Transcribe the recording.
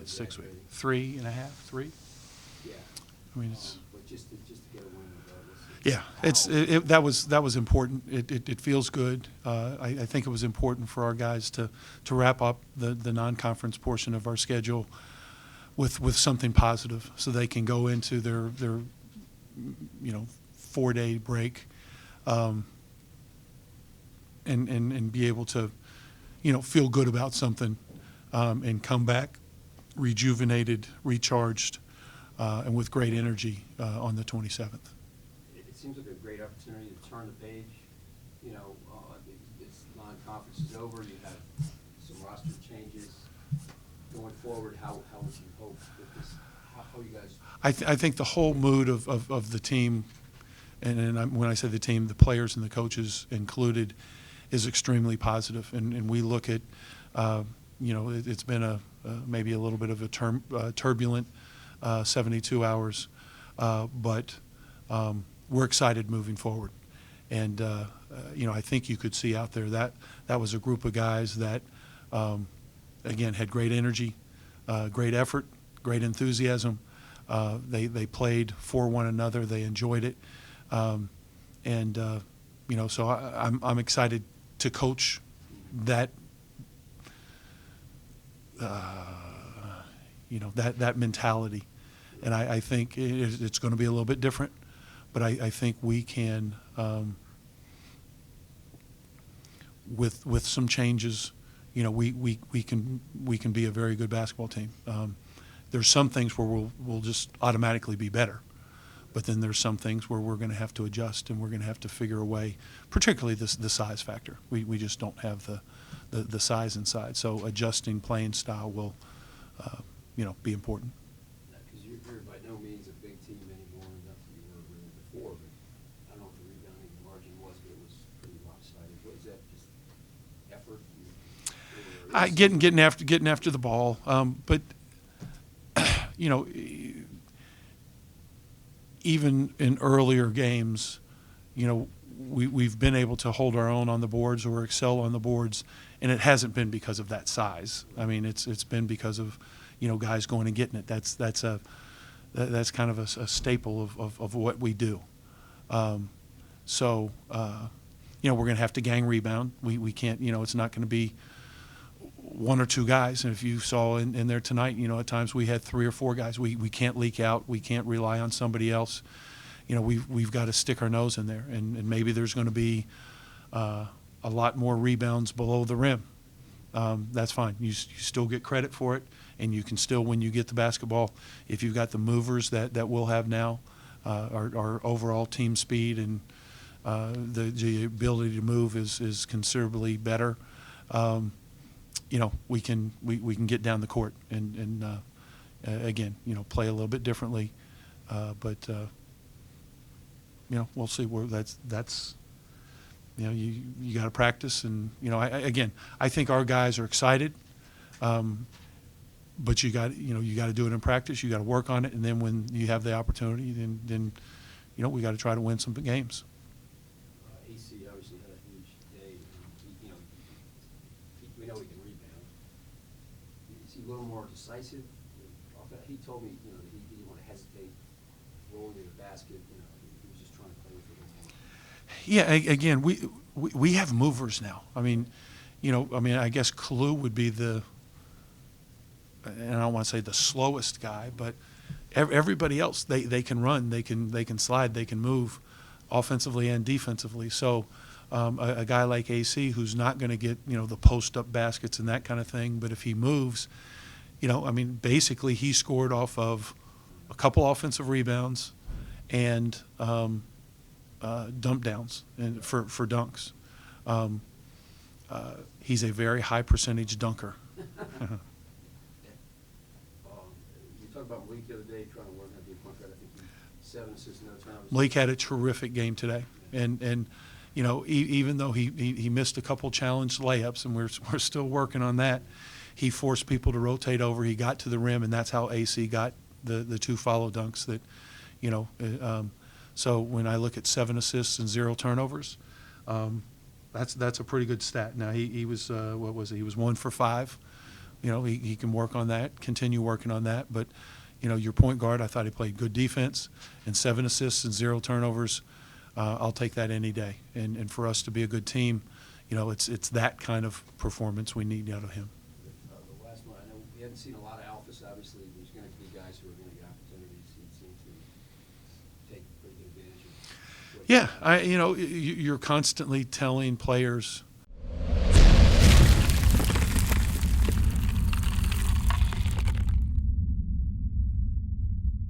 It's 6 weeks. 3.5, 3. Yeah. I mean, it's. But just to get a win regardless. Yeah, that was important. It feels good. I think it was important for our guys to wrap up the non-conference portion of our schedule with something positive, so they can go into their 4-day break, and be able to feel good about something, and come back rejuvenated, recharged, and with great energy on the 27th. It seems like a great opportunity to turn the page. This non-conference is over. You have some roster changes going forward. How would you hope with this? How you guys? I think the whole mood of the team, and when I say the team, the players and the coaches included, is extremely positive. And we look at, it's been maybe a little bit of a turbulent 72 hours, but we're excited moving forward. And, I think you could see out there that was a group of guys that, again, had great energy, great effort, great enthusiasm. They played for one another. They enjoyed it. So I'm excited to coach that, that mentality. And I think it's going to be a little bit different, but I think we can, with some changes, we can be a very good basketball team. There's some things where we'll just automatically be better, but then there's some things where we're going to have to adjust, and we're going to have to figure a way, particularly the size factor. We just don't have the size inside, so adjusting playing style will be important. Because you're by no means a big team anymore, not that you were really before, but I don't know what the rebounding margin was, but it was pretty lopsided. What is that, just effort? Getting after the ball, but even in earlier games, we've been able to hold our own on the boards or excel on the boards, and it hasn't been because of that size. I mean, it's been because of guys going and getting it. That's kind of a staple of what we do. So we're going to have to gang rebound. We can't. It's not going to be one or two guys. And if you saw in there tonight, at times we had 3 or 4 guys. We can't leak out. We can't rely on somebody else. We've got to stick our nose in there, and maybe there's going to be a lot more rebounds below the rim. That's fine. You still get credit for it, and you can still, when you get the basketball, if you've got the movers that we'll have now, our overall team speed and the ability to move is considerably better. We can get down the court and again, play a little bit differently, but we'll see where that's. You got to practice, and I think our guys are excited, but you got to do it in practice. You got to work on it, and then when you have the opportunity, then we got to try to win some games. AC obviously had a huge day. We know he can rebound. Is he a little more decisive? He told me that he didn't want to hesitate rolling to the basket. He was just trying to play with it a little more. Yeah, again, we have movers now. I mean, I guess Kalu would be and I don't want to say the slowest guy, but everybody else, they can run, they can slide, they can move offensively and defensively. So a guy like AC, who's not going to get, the post-up baskets and that kind of thing, but if he moves, basically he scored off of a couple offensive rebounds and dump downs and for dunks. He's a very high percentage dunker. You talked about Malik the other day trying to work out the contract. I think 7 assists, no turnovers. Malik had a terrific game today, and even though he missed a couple challenged layups, and we're still working on that, he forced people to rotate over. He got to the rim, and that's how AC got the 2 follow dunks that, so when I look at 7 assists and 0 turnovers, that's a pretty good stat. Now he was what was he? He was 1 for 5 he can work on that, continue working on that. But, your point guard, I thought he played good defense, and 7 assists and 0 turnovers. I'll take that any day. And for us to be a good team, it's that kind of performance we need out of him. The last one, I know we haven't seen a lot of alphas. Obviously, there's going to be guys who are going to get opportunities. He seems to take pretty good advantage of. Yeah, you're constantly telling players